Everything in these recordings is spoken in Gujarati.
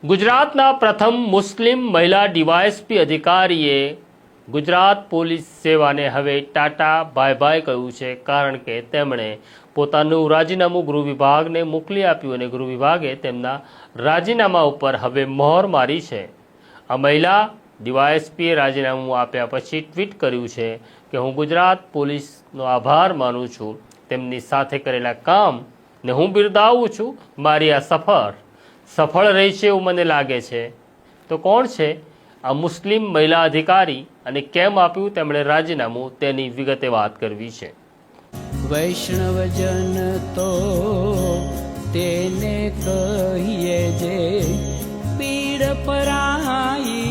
ગુજરાતના પ્રથમ મુસ્લિમ મહિલા ડીવાયએસપી અધિકારીએ ગુજરાત પોલીસ સેવાને હવે ટાટા બાય બાય કહ્યું છે, કારણ કે તેમણે પોતાનું રાજીનામું ગૃહ વિભાગને મોકલી આપ્યું અને ગૃહ વિભાગે તેમના રાજીનામા ઉપર હવે મહોર મારી છે। આ મહિલા ડીવાયએસપીએ રાજીનામું આપ્યા પછી ટ્વીટ કર્યું છે કે હું ગુજરાત પોલીસનો આભાર માનું છું, તેમની સાથે કરેલા કામને હું બિરદાવું છું। મારી આ સફળ રહી છે એવું મને લાગે છે। તો કોણ છે આ મુસ્લિમ મહિલા અધિકારી અને કેમ આપ્યું તેમણે રાજીનામું, તેની વિગતે વાત કરવી છે। વૈષ્ણવજન તો તેને કહીએ જે પીડ પરાઈ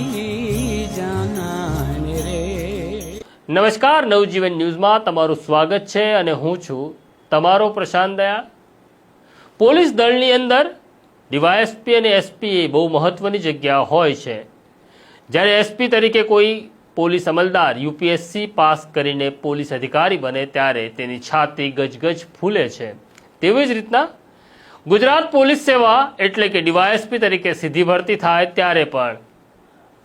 જાનાને રે। નમસ્કાર, નવજીવન ન્યૂઝમાં તમારું સ્વાગત છે અને હું છું તમારો પ્રશાંત દયાળ। પોલીસ દળની અંદર ડીવાયએસપી અને એસપી એ બહુ મહત્વની જગ્યા હોય છે। જ્યારે એસપી તરીકે કોઈ પોલીસ અમલદાર યુપીએસસી પાસ કરીને પોલીસ અધિકારી બને ત્યારે તેની છાતી ગજગજ ફૂલે છે। તેવી જ રીતના ગુજરાત પોલીસ સેવા એટલે કે ડીવાયએસપી તરીકે સીધી ભરતી થાય ત્યારે પણ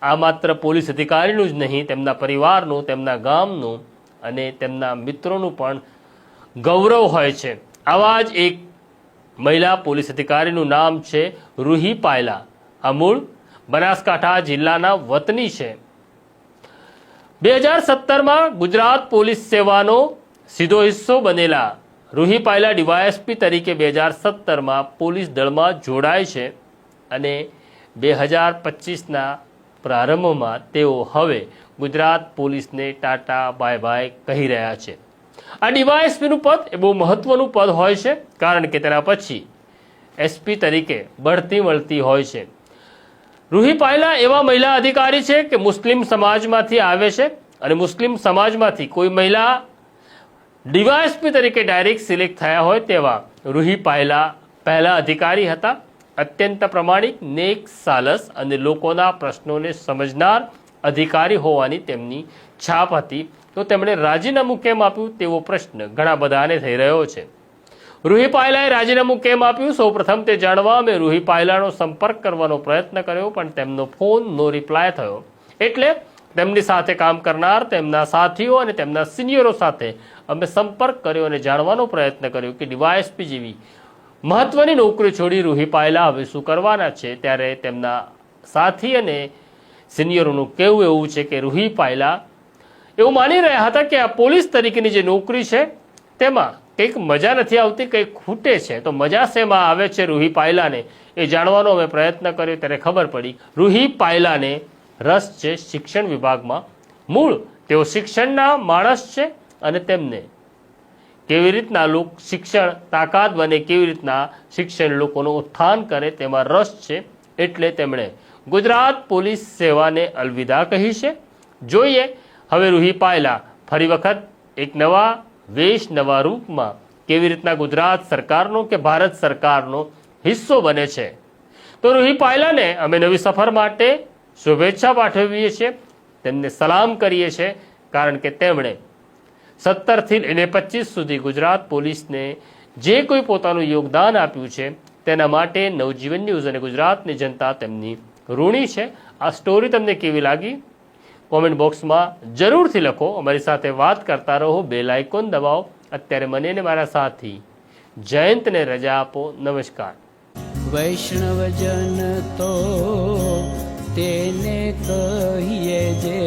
આ માત્ર પોલીસ અધિકારીનું જ નહીં, તેમના પરિવારનું, તેમના ગામનું અને તેમના મિત્રોનું પણ ગૌરવ હોય છે। આવા જ એક મહિલા પોલીસ અધિકારીનું નામ છે રૂહી પાયલા। આ મૂળ બનાસકાંઠા જિલ્લાના વતની છે। 2017માં ગુજરાત પોલીસ સેવાનો સીધો હિસ્સો બનેલા રૂહી પાયલા ડીવાયએસપી તરીકે 2017માં પોલીસ દળમાં જોડાય છે અને 2025ના પ્રારંભમાં તેઓ હવે ગુજરાત પોલીસને ટાટા બાય બાય કહી રહ્યા છે। આ ડીવાયએસપીનું પદ એ બહુ મહત્વનું પદ હોય છે, કારણ કે તેના પછી એસપી તરીકે બઢતી મળતી હોય છે। રૂહી પાયલા એવા મહિલા અધિકારી છે કે મુસ્લિમ સમાજમાંથી આવે છે અને મુસ્લિમ સમાજમાંથી કોઈ મહિલા ડીવાયએસપી તરીકે ડાયરેક્ટ સિલેક્ટ થયા હોય તેવા રૂહી પાયલા પહેલા અધિકારી હતા। અત્યંત પ્રમાણિક, નેક, સાલસ અને લોકોના પ્રશ્નોને સમજનાર અધિકારી હોવાની તેમની છાપ હતી। તો તેમણે રાજીનામું કેમ આપ્યું તેવો પ્રશ્ન ઘણા બધાને થઈ રહ્યો છે। રૂહી પાયલાએ રાજીનામું કેમ આપ્યું, સૌપ્રથમ તે જાણવા અમે રૂહી પાયલાનો સંપર્ક કરવાનો પ્રયત્ન કર્યો, પણ તેમનો ફોન નો રિપ્લાય થયો। એટલે તેમની સાથે કામ કરનાર તેમના સાથીઓ અને તેમના સિનિયરો સાથે અમે સંપર્ક કર્યો અને જાણવાનો પ્રયત્ન કર્યો કે ડીવાયએસપી જેવી મહત્વની નોકરી છોડી રૂહી પાયલા હવે શું કરવાના છે। ત્યારે તેમના સાથી અને સિનિયરોનું કહેવું એવું છે કે રૂહી પાયલા એવું માની રહ્યા હતા કે આ પોલીસ તરીકેની જે નોકરી છે તેમાં કંઈક મજા નથી આવતી, કંઈક ખૂટે છે। તો મજા શેમાં આવે છે રૂહી પાયલાને એ જાણવાનો અમે પ્રયત્ન કર્યો ત્યારે ખબર પડી રૂહી પાયલાને રસ છે શિક્ષણ વિભાગમાં। મૂળ તેઓ શિક્ષણના માણસ છે અને તેમને કેવી રીતના શિક્ષણ તાકાત બને, કેવી રીતના શિક્ષણ લોકોનું ઉત્થાન કરે તેમાં રસ છે, એટલે તેમણે ગુજરાત પોલીસ સેવાને અલવિદા કહી છે। જોઈએ હવે રૂહી પાયલા ફરી વખત એક નવા વેશ, નવા રૂપમાં કેવી રીતના ગુજરાત સરકારનો કે ભારત સરકારનો હિસ્સો બને છે। તો રૂહી પાયલાને અમે નવી સફર માટે શુભેચ્છા પાઠવીએ છીએ, તેમને સલામ કરીએ છીએ, કારણ કે તેમણે 17થી લઈને 25 સુધી ગુજરાત પોલીસને જે કોઈ પોતાનું યોગદાન આપ્યું છે તેના માટે નવજીવન ન્યૂઝ અને ગુજરાતની જનતા તેમની ઋણી છે। આ સ્ટોરી તમને કેવી લાગી કોમેન્ટ બોક્સમાં જરૂરથી લખો। અમારી સાથે વાત કરતા રહો, બેલ આઇકોન દબાવો। અત્યારે મને ને મારા સાથી જયંતને રજા આપો। નમસ્કાર। વૈષ્ણવજન તો તેને કહીએ જે